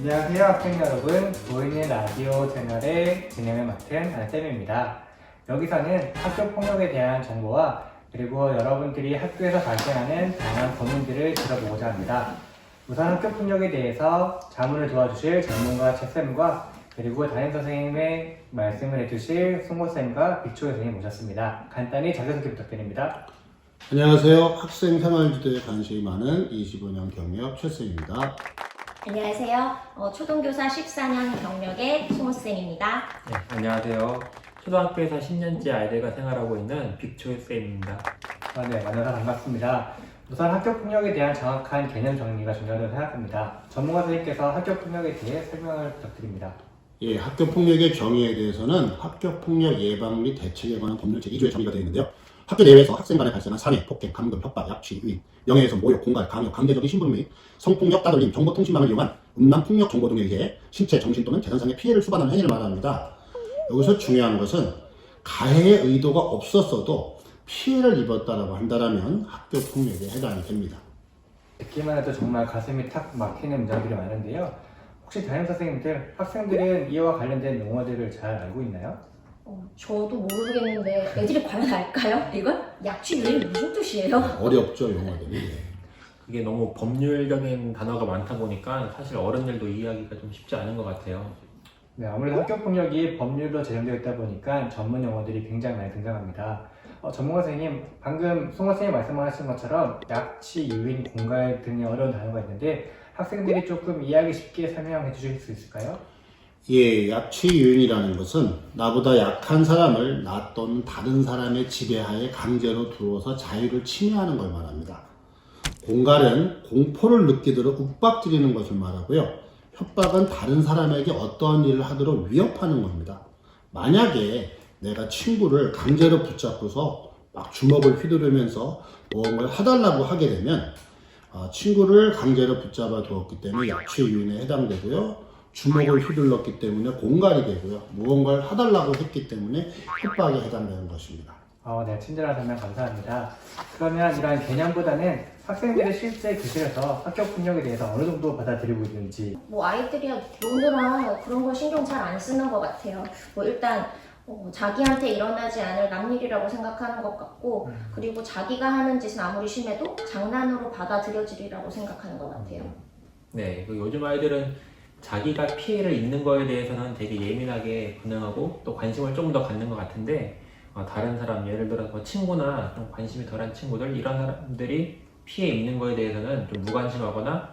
안녕하세요 학생 여러분, 보이는 라디오 채널의 진행을 맡은 안쌤입니다. 여기서는 학교 폭력에 대한 정보와 그리고 여러분들이 학교에서 발생하는 다양한 고민들을 들어보고자 합니다. 우선 학교 폭력에 대해서 자문을 도와주실 전문가 최쌤과 그리고 담임선생님의 말씀을 해주실 송호쌤과 빅초 선생님 모셨습니다. 간단히 자기소개 부탁드립니다. 안녕하세요. 학생 생활지도에 관심이 많은 25년 경력 최쌤입니다. 안녕하세요. 초등교사 14년 경력의 송호쌤입니다. 네, 안녕하세요. 초등학교에서 10년째 아이들과 생활하고 있는 빅초쌤입니다. 네, 만나서 반갑습니다. 우선 학교 폭력에 대한 정확한 개념 정리가 중요하다고 생각합니다. 전문가 선생님께서 학교 폭력에 대해 설명을 부탁드립니다. 예, 학교 폭력의 정의에 대해서는 학교 폭력 예방 및 대책에 관한 법률 제2조에 정의가 되어 있는데요. 학교 내외에서 학생 간에 발생한 살해, 폭행, 감금, 협박, 약취, 유인, 명예훼손, 모욕, 공갈, 강요, 강제적인 심부름 및 성폭력, 따돌림, 정보통신망을 이용한 음란 폭력 정보 등에 의해 신체, 정신 또는 재산상의 피해를 수반하는 행위를 말합니다. 여기서 중요한 것은 가해의 의도가 없었어도 피해를 입었다라고 한다면 학교 폭력에 해당이 됩니다. 듣기만 해도 정말 가슴이 탁 막히는 문장들이 많은데요. 혹시 담임선생님들, 학생들은 이와 관련된 용어들을 잘 알고 있나요? 저도 모르겠는데 애들이 과연 알까요? 이건? 약취 유인 무슨 뜻이에요? 어렵죠, 용어들이. 그게 너무 법률적인 단어가 많다 보니까 사실 어른들도 이해하기가 좀 쉽지 않은 것 같아요. 네, 아무래도 학교 폭력이 법률로 제정되어 있다 보니까 전문 용어들이 굉장히 많이 등장합니다. 전문가 선생님, 방금 송호 선생님 말씀하신 것처럼 약취, 유인, 공갈 등의 어려운 단어가 있는데 학생들이 조금 이해하기 쉽게 설명해 주실 수 있을까요? 예, 약취유인이라는 것은 나보다 약한 사람을 나 또는 다른 사람의 지배하에 강제로 두어서 자유를 침해하는 걸 말합니다. 공갈은 공포를 느끼도록 윽박지르는 것을 말하고요. 협박은 다른 사람에게 어떠한 일을 하도록 위협하는 겁니다. 만약에 내가 친구를 강제로 붙잡고서 막 주먹을 휘두르면서 무언가를 해달라고 하게 되면 친구를 강제로 붙잡아 두었기 때문에 약취유인에 해당되고요. 주먹을 휘둘렀기 때문에 공갈이 되고요. 무언가를 해달라고 했기 때문에 협박에 해당되는 것입니다. 네, 친절한 설명 감사합니다. 그러면 이러한 개념보다는 학생들이 실제 교실에서 학교 폭력에 대해서 어느 정도 받아들이고 있는지. 아이들이 노느라 그런 걸 신경 잘 안 쓰는 것 같아요. 일단 자기한테 일어나지 않을 남일이라고 생각하는 것 같고 그리고 자기가 하는 짓은 아무리 심해도 장난으로 받아들여지리라고 생각하는 것 같아요. 네, 요즘 아이들은 자기가 피해를 입는 거에 대해서는 되게 예민하게 반응하고 또 관심을 좀 더 갖는 것 같은데 다른 사람, 예를 들어서 친구나 좀 관심이 덜한 친구들, 이런 사람들이 피해 입는 거에 대해서는 좀 무관심하거나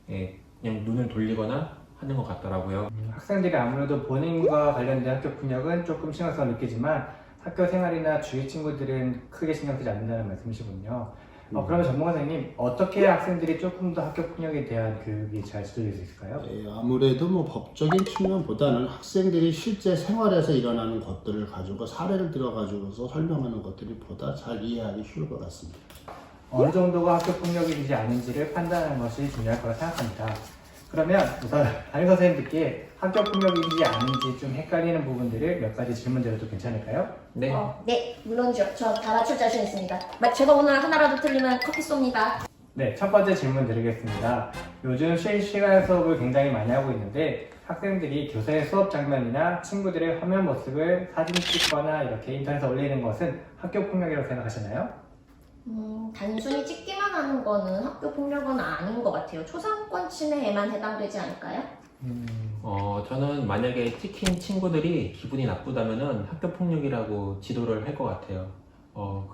그냥 눈을 돌리거나 하는 것 같더라고요. 학생들이 아무래도 본인과 관련된 학교 폭력은 조금 심각성을 느끼지만 학교 생활이나 주위 친구들은 크게 신경 쓰지 않는다는 말씀이시군요. 그러면 전문가 선생님, 어떻게 학생들이 조금 더 학교 폭력에 대한 교육이 잘 지도될 수 있을까요? 예, 아무래도 법적인 측면보다는 학생들이 실제 생활에서 일어나는 것들을 가지고 사례를 들어가지고서 설명하는 것들이 보다 잘 이해하기 쉬울 것 같습니다. 어느 정도가 학교 폭력인지 아닌지를 판단하는 것이 중요할 거라 생각합니다. 그러면 우선 담임 선생님들께 학교 폭력인지 아닌지 좀 헷갈리는 부분들을 몇 가지 질문 드려도 괜찮을까요? 네. 네, 물론이죠. 저 다 맞출 자신 있습니다. 제가 오늘 하나라도 틀리면 커피 쏩니다. 네, 첫 번째 질문 드리겠습니다. 요즘 실시간 수업을 굉장히 많이 하고 있는데 학생들이 교사의 수업 장면이나 친구들의 화면 모습을 사진 찍거나 이렇게 인터넷에 올리는 것은 학교 폭력이라고 생각하시나요? 단순히 찍기만 하는 거는 학교 폭력은 아닌 것 같아요. 초상권 침해에만 해당되지 않을까요? 저는 만약에 찍힌 친구들이 기분이 나쁘다면은 학교 폭력이라고 지도를 할 것 같아요.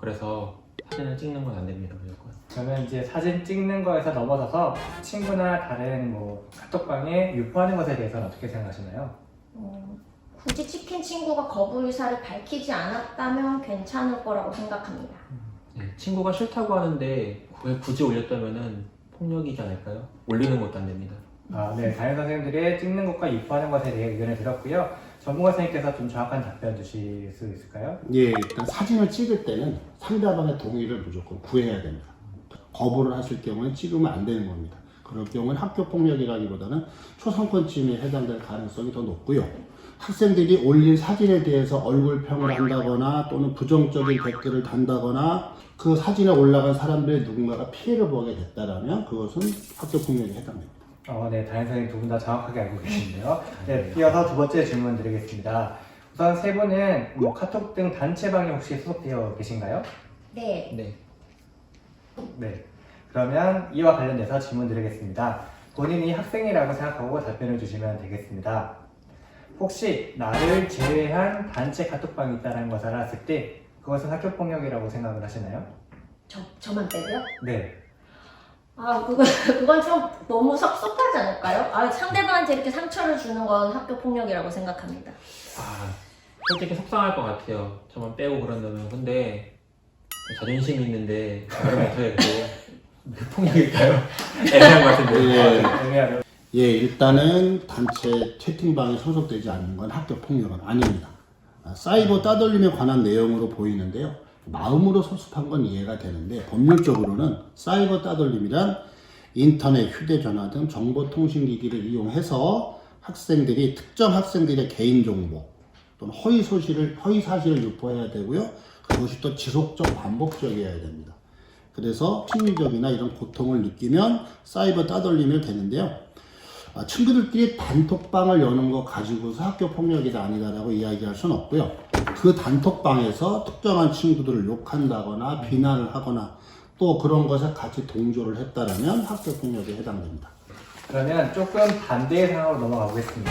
그래서 사진을 찍는 건 안 됩니다, 무조건. 저는 이제 사진 찍는 거에서 넘어서서 친구나 다른 카톡방에 유포하는 것에 대해서는 어떻게 생각하시나요? 굳이 찍힌 친구가 거부 의사를 밝히지 않았다면 괜찮을 거라고 생각합니다. 네, 친구가 싫다고 하는데 왜 굳이 올렸다면은 폭력이지 않을까요? 올리는 것도 안 됩니다. 네, 담임 선생님들의 찍는 것과 유포하는 것에 대해 의견을 들었고요. 전문가 선생님께서 좀 정확한 답변 주실 수 있을까요? 예, 일단 사진을 찍을 때는 상대방의 동의를 무조건 구해야 됩니다. 거부를 하실 경우는 찍으면 안 되는 겁니다. 그럴 경우는 학교 폭력이라기보다는 초상권 침해에 해당될 가능성이 더 높고요. 학생들이 올린 사진에 대해서 얼굴평을 한다거나 또는 부정적인 댓글을 단다거나 그 사진에 올라간 사람들의 누군가가 피해를 보게 됐다면 그것은 학교 폭력에 해당됩니다. 네, 담임 선생님 두 분 다 정확하게 알고 계신데요. 네, 이어서 두 번째 질문 드리겠습니다. 우선 세 분은 뭐 카톡 등 단체방에 혹시 소속되어 계신가요? 네. 네. 네. 그러면 이와 관련돼서 질문 드리겠습니다. 본인이 학생이라고 생각하고 답변을 주시면 되겠습니다. 혹시 나를 제외한 단체 카톡방이 있다는 것을 알았을 때 그것은 학교폭력이라고 생각을 하시나요? 저만 빼고요? 네. 그건 좀 너무 섭섭하지 않을까요? 상대방한테 이렇게 상처를 주는 건 학교 폭력이라고 생각합니다. 솔직히 속상할 것 같아요. 저만 빼고 그런다면. 근데 자존심이 있는데 말을 못하겠고 폭력일까요? 애매한 것 같은데. 예. 애매하죠. 예, 일단은 단체 채팅방에 소속되지 않는 건 학교 폭력은 아닙니다. 사이버 따돌림에 관한 내용으로 보이는데요. 마음으로 섭섭한 건 이해가 되는데 법률적으로는 사이버 따돌림이란 인터넷, 휴대전화 등 정보통신기기를 이용해서 학생들이 특정 학생들의 개인정보 또는 허위 사실을 유포해야 되고요. 그것이 또 지속적 반복적이어야 됩니다. 그래서 심리적이나 이런 고통을 느끼면 사이버 따돌림이 되는데요. 친구들끼리 단톡방을 여는 거 가지고서 학교 폭력이다 아니다라고 이야기할 수는 없고요. 그 단톡방에서 특정한 친구들을 욕한다거나 비난을 하거나 또 그런 것에 같이 동조를 했다라면 학교 폭력에 해당됩니다. 그러면 조금 반대의 상황으로 넘어가 보겠습니다.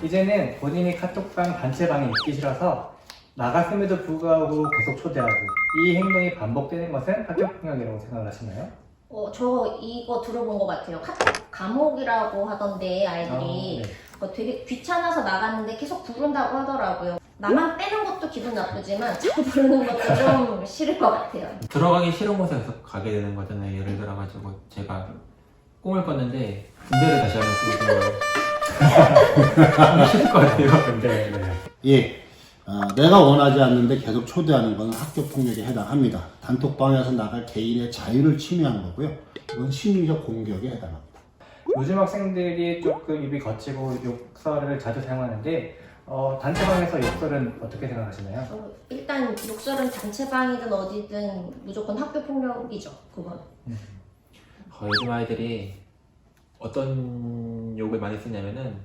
이제는 본인이 카톡방 단체방에 있기 싫어서 나갔음에도 불구하고 계속 초대하고 이 행동이 반복되는 것은 학교폭력이라고 생각을 하시나요? 저 이거 들어본 것 같아요. 카톡 감옥이라고 하던데 아이들이 네. 되게 귀찮아서 나갔는데 계속 부른다고 하더라고요. 나만 빼는 것도 기분 나쁘지만 자꾸 부르는 것도 좀 싫을 것 같아요. 들어가기 싫은 곳에 계속 가게 되는 거잖아요. 예를 들어가지고 제가 꿈을 꿨는데 군대를 다시 하면 꿈을 싫을 것 같아요. 네. 예, 내가 원하지 않는데 계속 초대하는 것은 학교 폭력에 해당합니다. 단톡방에서 나갈 개인의 자유를 침해하는 거고요. 이건 심리적 공격에 해당합니다. 요즘 학생들이 조금 입이 거치고 욕설을 자주 사용하는데 단체방에서 욕설은 어떻게 생각하시나요? 일단 욕설은 단체방이든 어디든 무조건 학교 폭력이죠. 그건. 요즘 아이들이 어떤 욕을 많이 쓰냐면은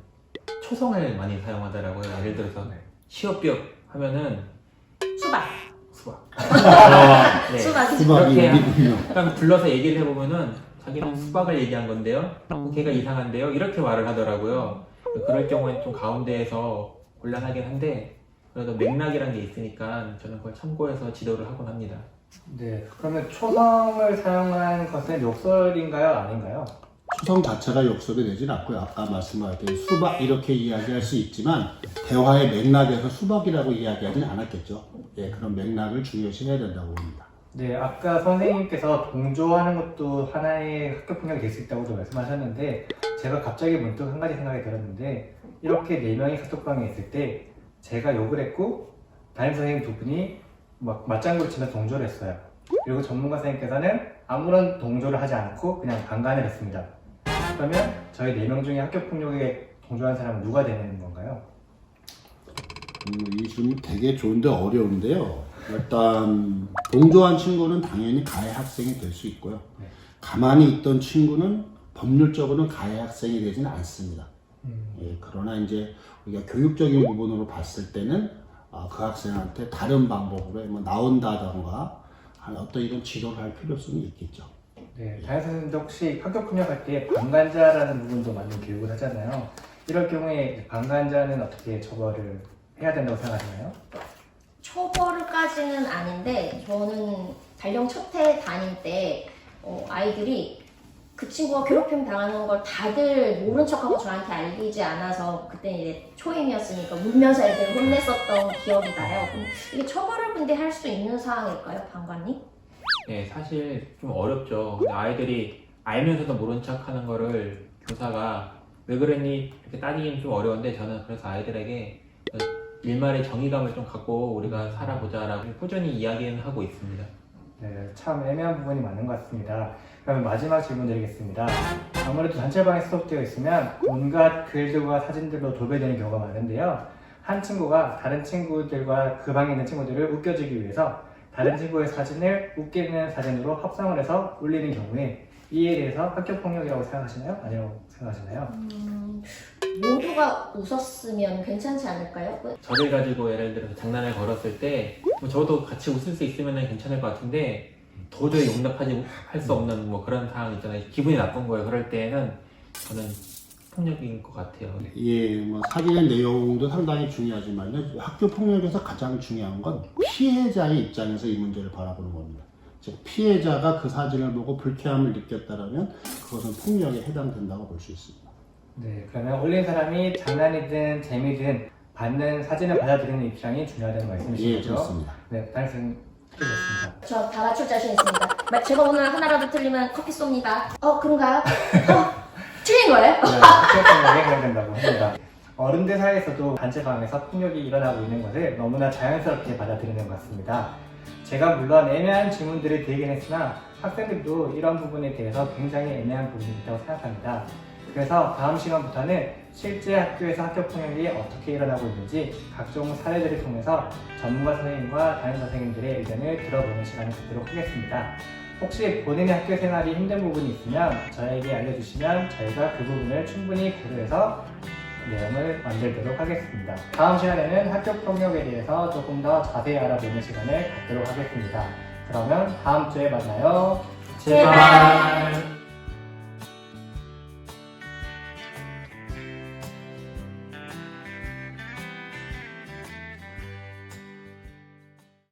초성을 많이 사용하더라고요. 예를 들어서 시업비업 하면은 수박. 네. 수박이. 수박이 이렇게 우리군요. 그럼 불러서 얘기를 해보면은 자기는 수박을 얘기한 건데요. 걔가 이상한데요. 이렇게 말을 하더라고요. 그럴 경우엔 좀 가운데에서 곤란하긴 한데 그래도 맥락이라는 게 있으니까 저는 그걸 참고해서 지도를 하곤 합니다. 네. 그러면 초성을 사용한 것은 욕설인가요? 아닌가요? 초성 자체가 욕설이 되진 않고요. 아까 말씀하신 수박 이렇게 이야기할 수 있지만 대화의 맥락에서 수박이라고 이야기하진 않았겠죠. 예, 그런 맥락을 중요시 해야 된다고 봅니다. 네, 아까 선생님께서 동조하는 것도 하나의 학교폭력이 될 수 있다고도 말씀하셨는데 제가 갑자기 문득 한 가지 생각이 들었는데 이렇게 4명이 카톡방에 있을 때 제가 욕을 했고 담임 선생님 두 분이 막 맞장구를 치며 동조를 했어요. 그리고 전문가 선생님께서는 아무런 동조를 하지 않고 그냥 방관을 했습니다. 그러면 저희 4명 중에 학교폭력에 동조한 사람은 누가 되는 건가요? 이 질문 되게 좋은데 어려운데요. 일단 동조한 친구는 당연히 가해 학생이 될 수 있고요. 네. 가만히 있던 친구는 법률적으로는 가해 학생이 되지는 않습니다. 예, 그러나 이제 우리가 교육적인 부분으로 봤을 때는 그 학생한테 다른 방법으로 뭐 나온다던가 어떤 이런 지도를 할 필요성이 있겠죠. 네, 담임 선생님도 혹시 학교폭력 할 때 방관자라는 부분도 많이 교육을 하잖아요. 이럴 경우에 방관자는 어떻게 처벌을 해야 된다고 생각하시나요? 초벌까지는 아닌데 저는 발령 첫 해 다닐 때 아이들이 그 친구가 괴롭힘 당하는 걸 다들 모른 척하고 저한테 알리지 않아서 그때 이제 초임이었으니까 울면서 애들 혼냈었던 기억이 나요. 그럼 이게 처벌을 근데 할 수 있는 사항일까요, 방관님? 네, 사실 좀 어렵죠. 근데 아이들이 알면서도 모른 척 하는 거를 교사가 왜 그랬니? 이렇게 따지기는 좀 어려운데 저는 그래서 아이들에게 일말의 정의감을 좀 갖고 우리가 살아보자라고 꾸준히 이야기는 하고 있습니다. 네, 참 애매한 부분이 많은 것 같습니다. 그러면 마지막 질문 드리겠습니다. 아무래도 단체방에 소속되어 있으면 온갖 글들과 사진들로 도배되는 경우가 많은데요. 한 친구가 다른 친구들과 그 방에 있는 친구들을 웃겨주기 위해서 다른 친구의 사진을 웃기는 사진으로 합성을 해서 올리는 경우에 이에 대해서 학교폭력이라고 생각하시나요? 아니라고 생각하시나요? 생각하시나요? 모두가 웃었으면 괜찮지 않을까요? 저를 가지고 예를 들어서 장난을 걸었을 때 뭐 저도 같이 웃을 수 있으면 괜찮을 것 같은데 도저히 할 수 없는 뭐 그런 상황 있잖아요. 기분이 나쁜 거예요. 그럴 때는 저는 폭력인 것 같아요. 예, 뭐 사진의 내용도 상당히 중요하지만요. 학교 폭력에서 가장 중요한 건 피해자의 입장에서 이 문제를 바라보는 겁니다. 즉 피해자가 그 사진을 보고 불쾌함을 느꼈다면 그것은 폭력에 해당된다고 볼 수 있습니다. 네, 그러면 올린 사람이 장난이든 재미든 받는 사진을 받아들이는 입장이 중요하다는 말씀이신 예, 거죠? 그렇습니다. 네, 다른 선생님 틀렸습니다. 저 다 맞출 자신 있습니다. 제가 오늘 하나라도 틀리면 커피 쏩니다. 그런가요? 틀린 거예요? 네, 학교 폭력에 해당된다고 합니다. 어른들 사이에서도 단체방에서 폭력이 일어나고 있는 것을 너무나 자연스럽게 받아들이는 것 같습니다. 제가 물론 애매한 질문들을 드리긴 했으나 학생들도 이런 부분에 대해서 굉장히 애매한 부분이 있다고 생각합니다. 그래서 다음 시간부터는 실제 학교에서 학교 폭력이 어떻게 일어나고 있는지 각종 사례들을 통해서 전문가 선생님과 담임 선생님들의 의견을 들어보는 시간을 갖도록 하겠습니다. 혹시 본인의 학교 생활이 힘든 부분이 있으면 저에게 알려주시면 저희가 그 부분을 충분히 고려해서 내용을 만들도록 하겠습니다. 다음 시간에는 학교 폭력에 대해서 조금 더 자세히 알아보는 시간을 갖도록 하겠습니다. 그러면 다음 주에 만나요. 제발.